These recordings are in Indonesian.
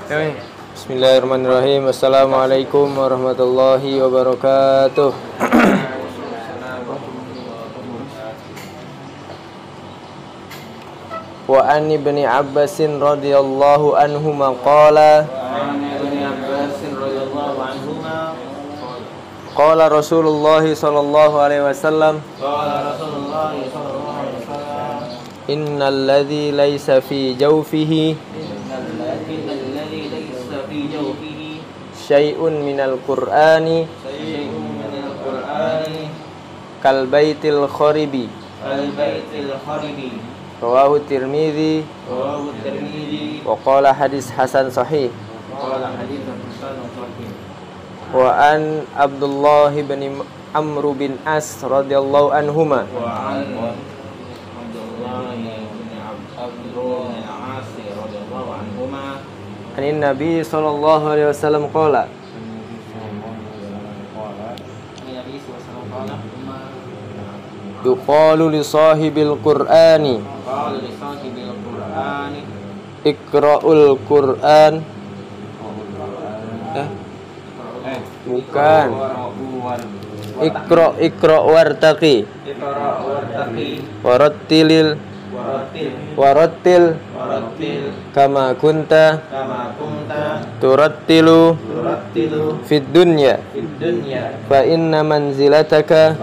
Bismillahirrahmanirrahim. Assalamualaikum warahmatullahi wabarakatuh. Wa an ibni Abbasin radhiyallahu anhuma qala qala Rasulullah sallallahu alaihi wasallam innal ladzi laisa fi jawfihi syai'un minal qur'ani kal baitil kharibi rawahu Tirmidzi wa qala hadis hasan sahih. Wa an Abdullah bin Amr bin As radhiyallahu anhuma Anin Nabi sallallahu alaihi wasallam qala yuqalu li sahibil qur'ani iqra'ul qur'an bukan iqra wartaqi warattil kama kunta turattilu fid dunya fa inna manzilataka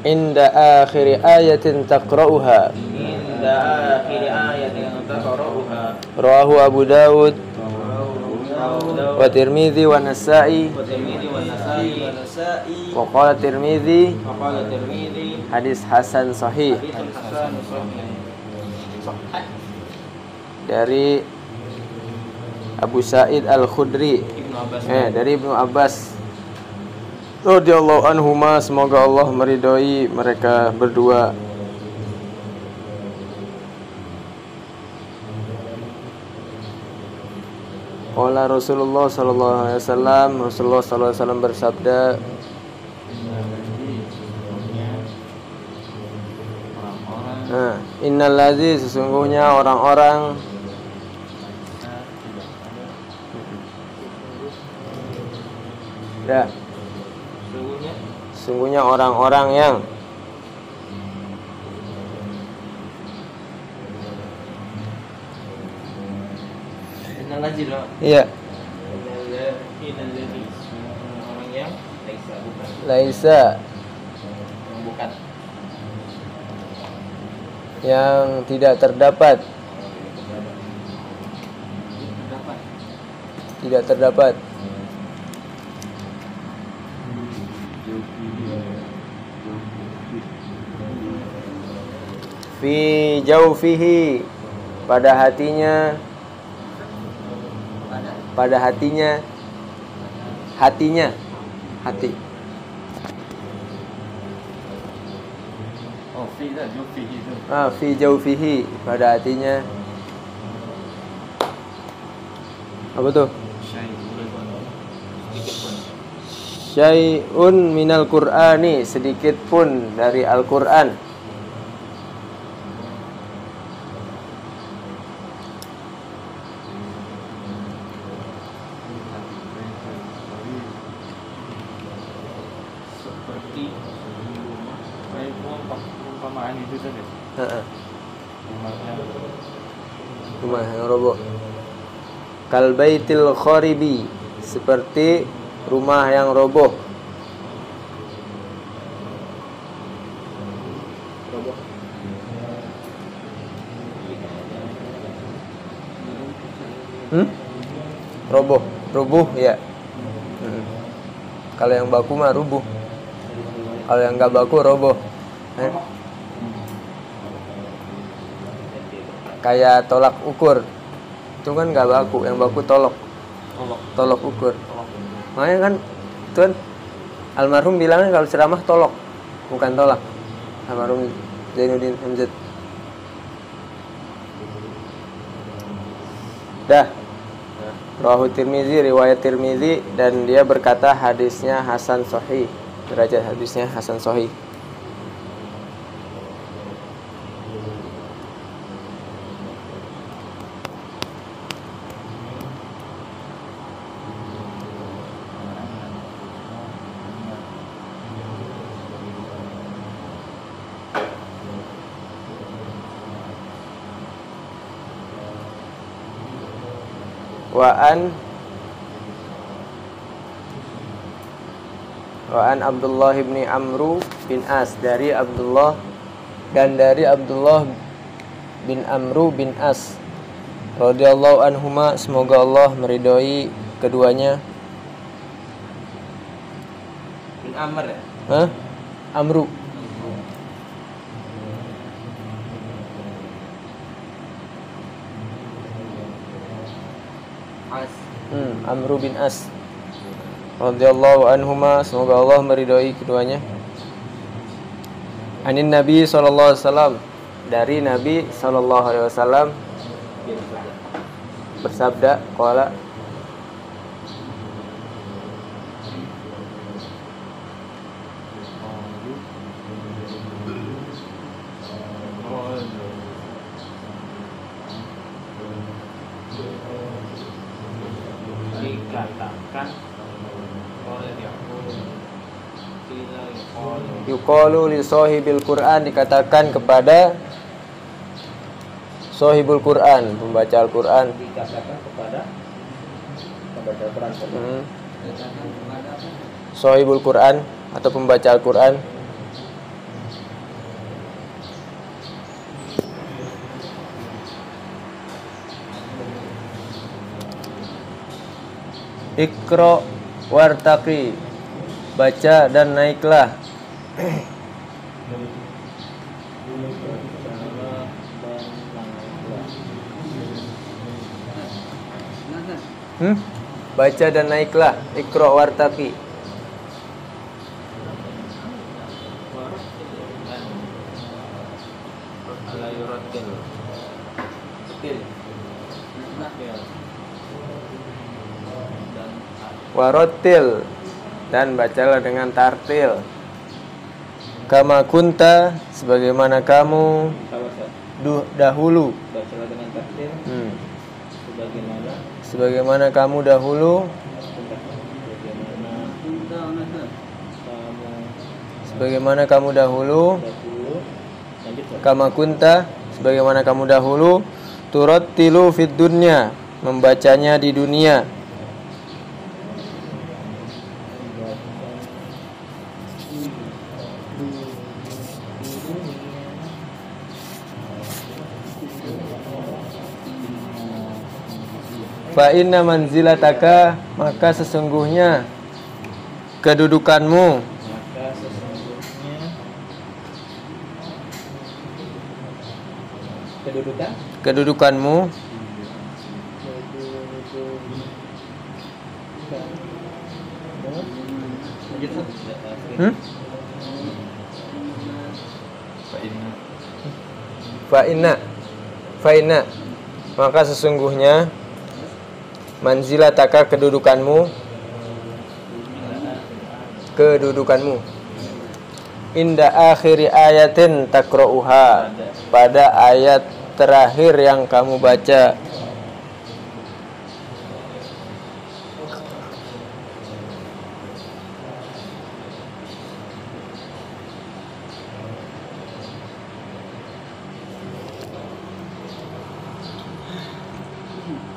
inda akhiri ayatin taqra'uha rawahu Abu Dawud wa Tirmidzi wa Nasa'i wa qala Tirmidzi hadis hasan sahih. Dari Abu Sa'id Al-Khudri dari Ibnu Abbas radhiyallahu anhuma, semoga Allah meridhoi mereka berdua. Qala Rasulullah sallallahu alaihi wasallam, Rasulullah sallallahu alaihi wasallam bersabda, innal ladzi, sesungguhnya orang-orang sesungguhnya orang-orang yang iya laisa bukan yang tidak terdapat fi jawfihi, pada hatinya hati fi jawfihi, pada hatinya apa tuh? Syai'un minal qur'ani, sedikit pun dari Al-Qur'an. Rumah yang roboh. Kal baitil kharibi, seperti rumah yang roboh. Rubuh ya. Kalau yang baku mah rubuh. Kalau yang enggak baku roboh. Kayak tolak ukur, itu kan nggak baku, yang baku tolok ukur. Makanya kan tuan almarhum bilangnya kalau ceramah tolok, bukan tolak. Almarhum Zainuddin Hamzat. Rawahu Tirmidzi, riwayat Tirmidzi, dan dia berkata hadisnya hasan sahih, derajat hadisnya hasan sahih. Wa an Abdullah bin Amru bin As, dari Abdullah dan dari Abdullah bin Amru bin As radhiyallahu anhuma, semoga Allah meridhoi keduanya. Bin Amr ya? Hah? Amru. As. Amru bin As radhiyallahu anhuma, semoga Allah meridhoi keduanya. Anin Nabi sallallahu alaihi wasallam, dari Nabi sallallahu alaihi wasallam bersabda, qala, dikatakan oleh yuqalu li sahibil Qur'an, dikatakan kepada sahibul Qur'an, pembaca Al-Qur'an. dikatakan kepada pembaca Al-Qur'an. Sahibul Qur'an atau pembaca Al-Qur'an. Iqra wartaqi, baca dan naiklah. Baca dan naiklah. Iqra wartaqi. Warotil, dan bacalah dengan tartil. Kama kunta, sebagaimana kamu dahulu. Bacalah dengan tartil. Sebagaimana kamu dahulu. Sebagaimana kamu dahulu. Kama kunta, sebagaimana kamu dahulu. Turattilu fid dunya, membacanya di dunia. Fa inna manzilataka, maka sesungguhnya kedudukanmu. Kedudukanmu. Fa inna, maka sesungguhnya manzilataka, kedudukanmu. Inda akhiri ayatin takra'uha, pada ayat terakhir yang kamu baca.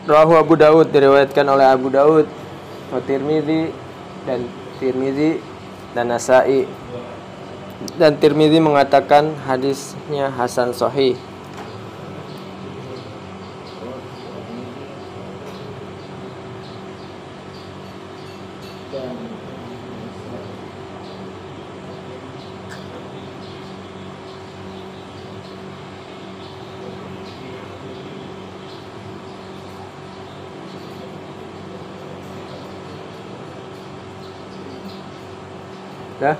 Rawahu Abu Daud, diriwayatkan oleh Abu Daud, wa Tirmidzi dan Nasa'i. Dan Tirmidzi mengatakan hadisnya hasan sahih. Dah.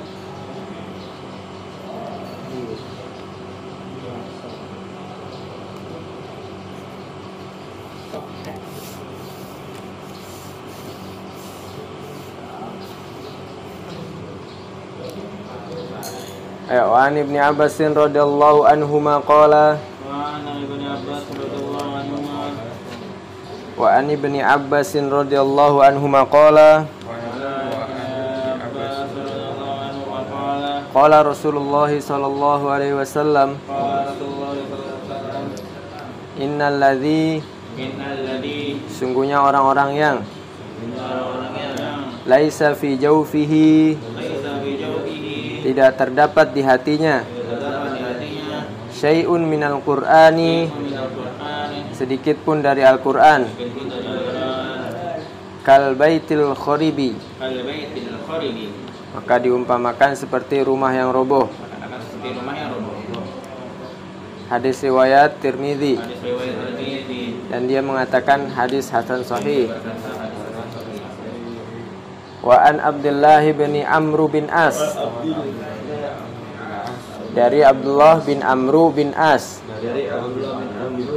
Ayo, an Ibnu Abbas radhiyallahu anhuma qala. Wa an Ibnu Abbas radhiyallahu anhuma qala. Qala Rasulullah sallallahu alaihi wasallam, innal ladzi Innalladzi sungguhnya orang-orang yang orang-orang yang laisa fi jawfihi laisa fi jawfihi tidak terdapat di hatinya terdapat di hatinya syai'un minal qur'ani minal Qur'an sedikit pun dari Al-Qur'an kal baitil kharibi al-baitil kharibi maka diumpamakan seperti rumah yang roboh. akan seperti rumah yang roboh. Hadis riwayat Tirmidzi Hadis riwayat Tirmidzi dan dia mengatakan hadis hasan sahih. Wa an Abdullah bin Amr bin As dari Abdullah bin Amr bin As dari Abdullah bin Amr bin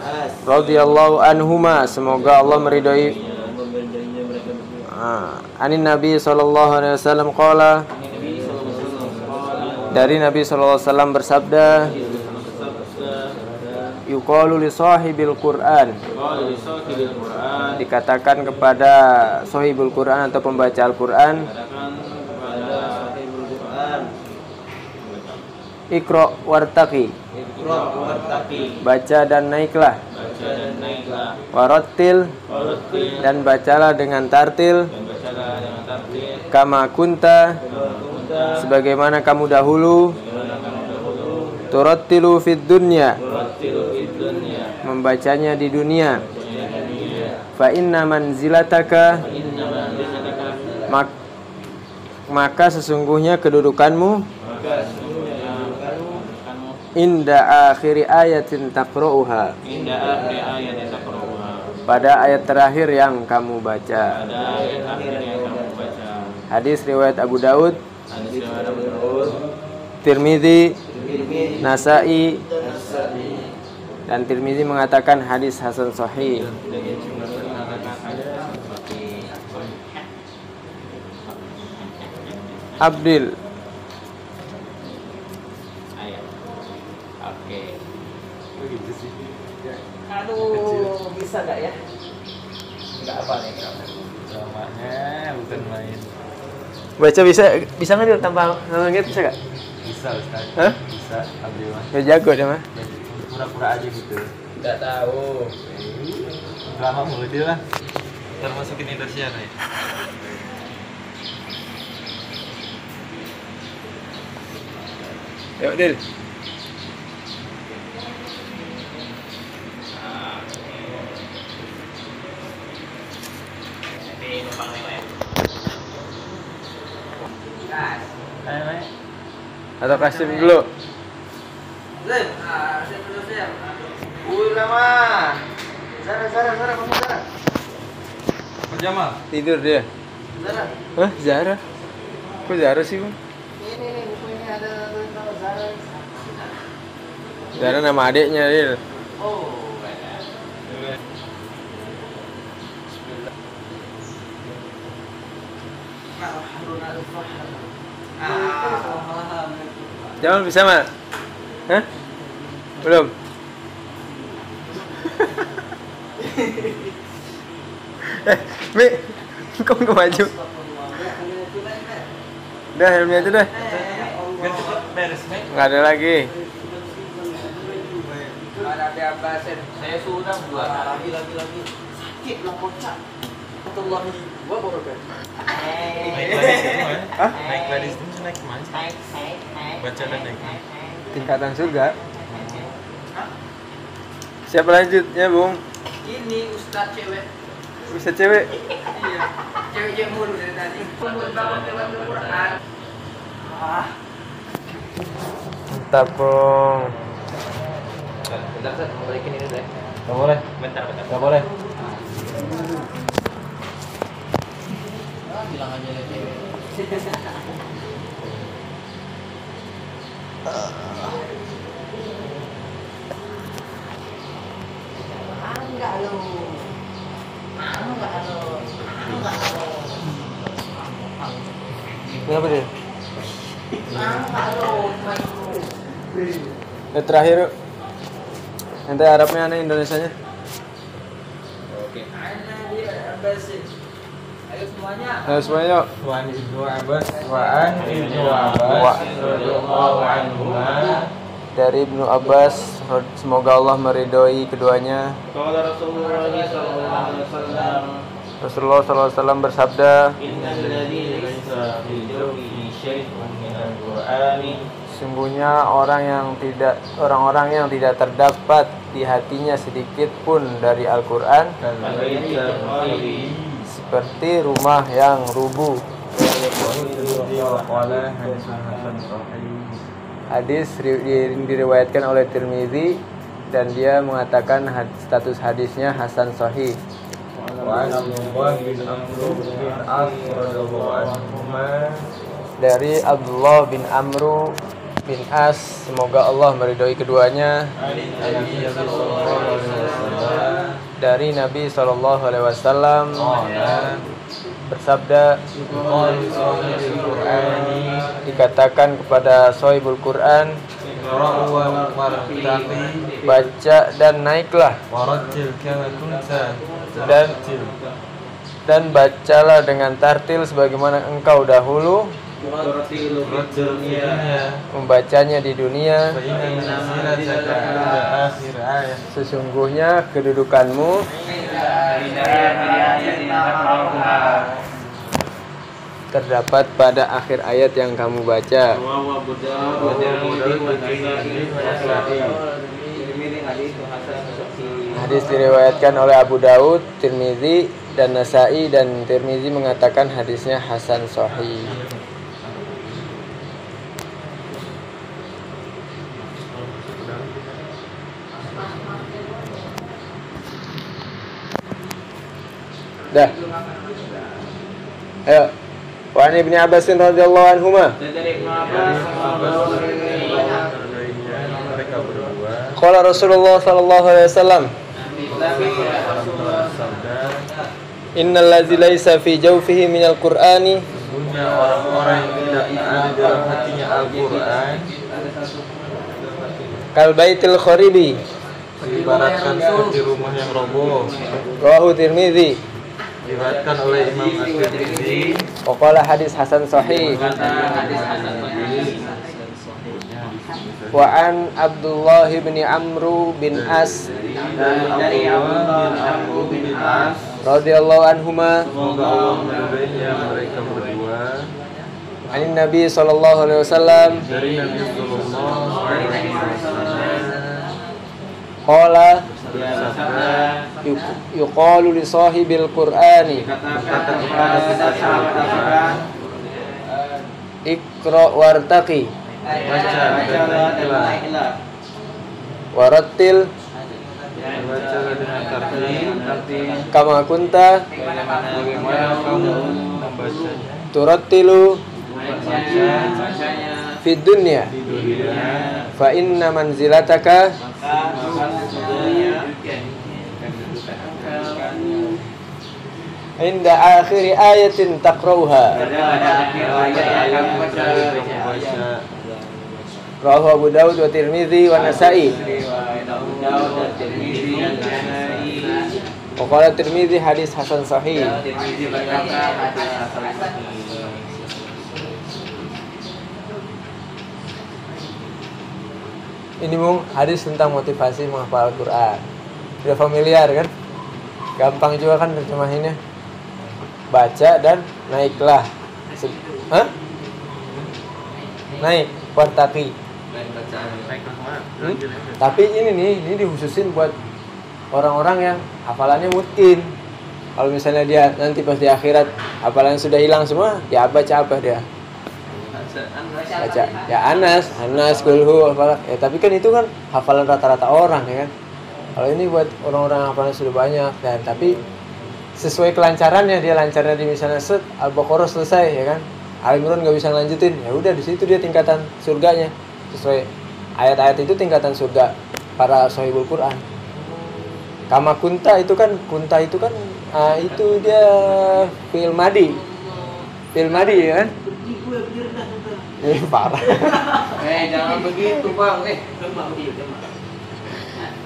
As radhiyallahu anhuma semoga Allah meridhai anin Nabi sallallahu alaihi wasallam qala dari Nabi sallallahu alaihi wasallam bersabda yuqalu li sahibil Qur'an dikatakan kepada sahibul Qur'an atau pembaca Al-Qur'an Iqra wartaqi baca dan naiklah warattil dan bacalah dengan tartil kama kunta sebagaimana kamu dahulu turattilu fid dunya membacanya di dunia fa inna manzilataka maka sesungguhnya kedudukanmu inda akhiri ayatin taqra'uha pada ayat terakhir yang kamu baca. Hadis riwayat Abu Daud, Tirmidzi, Nasa'i dan Tirmidzi mengatakan hadis hasan sahih. Abdil Aduh, bisa gak ya? Enggak apa nih. Namanya bukan main. baca bisa nggak dia tanpa ngelengit bisa gak? Bisa Ustaz. Hah? Bisa ambil mah. Gak jago dia mah. Pura-pura aja gitu. Enggak tahu. Lama mulu dia lah. Ntar masukin Indonesia nih. Yuk Dil. Atau Kasim dulu. Lim, saya dulu saya. Lama. Zara, kamu Zara. Perjama. Tidur dia. Zara. Hah, Zara? Kok Zara sih, Bang? Ini bukunya ada nama Zara. Zara nama adiknya, Dil. Oh, Jamal bisa, Mak? Hah? Belum? Mi, kok nggak maju? Udah, helmnya itu dah. Nggak ada lagi. ada bahasan. Saya sudah buat lagi. Sakit lah kocak. Allahu wa barakatuh. Naik lagi semua ya? Hah? Naik lagi semua naik kemana? Baca dan naik. Tingkatan surga. Siapa lanjutnya, Bung? Ini ustaz cewek. Bisa cewek? Iya. Cewek mulu dari tadi. Kumpul bangun lewat Al-Qur'an. Mantap, Bung. Bentar, Ustaz, mau balikin ini dulu ya. Gak boleh. Bentar. Gak boleh. Bilang aja ya cewek. Enggak lo. Kenapa dia? Enggak lo. Yang terakhir, yuk. Nanti Arabnya aneh Indonesianya. Oke. Ana dia abasin. Ayo semuanya. Ayo semuanya, yuk. Wan Ibnu Abbas wa an Ibnu Abbas radhiyallahu anhuma dari Ibnu Abbas, semoga Allah meridhoi keduanya. Qala Rasulullah sallallahu alaihi wasallam, Rasulullah SAW bersabda, innal ladzi laysa fi jawfihi syai'un minal qur'ani, sungguhnya orang-orang yang tidak terdapat di hatinya sedikit pun dari Al-Quran seperti rumah yang rubuh. Hadis diriwayatkan oleh Tirmizi dan dia mengatakan status hadisnya hasan sahih. Dari Abdullah bin Amru bin As, semoga Allah meridhoi keduanya, dari Nabi SAW bersabda, dikatakan kepada Shahibul Quran, baca dan naiklah, dan bacalah dengan tartil sebagaimana engkau dahulu membacanya di dunia. Sesungguhnya kedudukanmu terdapat pada akhir ayat yang kamu baca. Hadis diriwayatkan oleh Abu Daud, Tirmizi dan Nasa'i, dan Tirmizi mengatakan hadisnya hasan sahih. Dah. Ayo. Wa an Ibnu Abbas radhiyallahu anhuma. Qala Rasulullah sallallahu alaihi wasallam, innal ladzi laisa fi jawfihi minal qur'ani, orang-orang yang tidak ada dalam hatinya Al-Quran, kal baitil kharibi, diibaratkan seperti rumah yang roboh. rawahu Tirmizi, diriwayatkan oleh Imam At-Tirmizi. wa qala hadis hasan sahih. Wa an Abdullah bin Amru bin As dari Abdullah bin Amr bin As radhiyallahu anhuma, Semoga Allah meridainya mereka berdua. an Nabi sallallahu alaihi wasallam, Dari Nabi Sallallahu Alaihi Wasallam qala bersabda, yuqalu li sahibil qur'ani kata kepada sahabat Al-Quran, iqra wartaqi baca dan naiklah, warattil bacalah dengan tartil kama kunta bagaimana kamu membacanya, turattilu baca fid dunya di dunia, fa inna manzilataka inda akhiri ayatin taqrauha. pada akhir ayat yang kamu baca. Rawahu Abu Daud wa Tirmizi wa Nasa'i. Abu Daud dan Tirmizi dan Nasa'i. Wa qala Tirmizi hadis hasan sahih. Tirmizi berkata hadis hasan sahih. Ini mung hadis tentang motivasi menghafal Al-Quran. Sudah familiar kan? Gampang juga kan terjemahinnya. Baca dan naiklah. Hah? Naik, wartaqi. Tapi ini dikhususin buat orang-orang yang hafalannya mungkin. Kalau misalnya dia nanti pas di akhirat hafalannya sudah hilang semua, ya baca apa dia? Baca ya Anas kulhu apalah. Ya tapi kan itu kan hafalan rata-rata orang ya kan. Kalau ini buat orang-orang hafalan sudah banyak, dan tapi sesuai kelancarannya, dia lancarnya di misalnya set Al-Baqarah selesai ya kan. Al-Imran nggak bisa lanjutin, ya udah di situ dia tingkatan surganya. Sesuai ayat-ayat itu tingkatan surga para sahibul Quran. Kama kunta itu kan itu dia fi'il madi ya kan. Parah. Jangan begitu bang.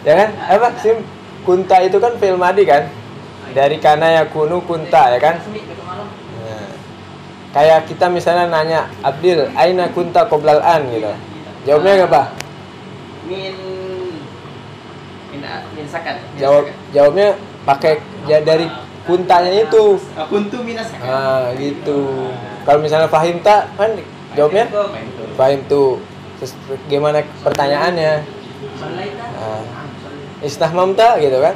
Ya kan? Apa sim? Kunta itu kan fi'il madi kan? Dari kana yakunu kunta ya kan? Nah, kayak kita misalnya nanya Abdil, aina kunta qoblal an gitu. Jawabnya apa? min sakan. Jawabnya pakai ya dari kuntanya itu. Kuntu minasakan. Nah, gitu. Kalau misalnya fahim tak kan jawabnya fahim tuh. Terus gimana pertanyaannya? Nah, istahmam tak gitu kan?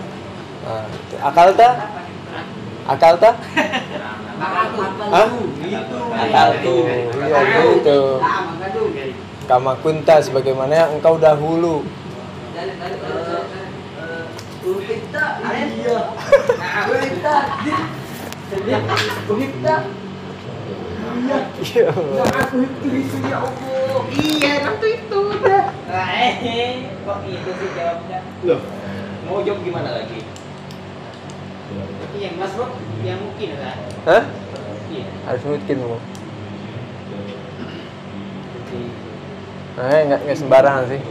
Nah, akal tak? Akal tak? Hah? Akal tuh. Iya gitu. Kama kunta sebagaimana yang engkau dahulu. Iya, itu dah. Kok itu sih jawabnya? Loh, mau jawab gimana lagi? Yang Mas Rob, yang mungkin kan? Hah? Iya. Harus mungkin mau. Nggak sembarangan sih.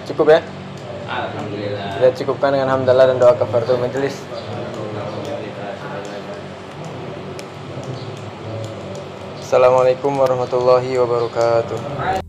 Cukup ya? Alhamdulillah. Kita cukupkan dengan hamdalah dan doa kafaratul majelis. Assalamualaikum warahmatullahi wabarakatuh.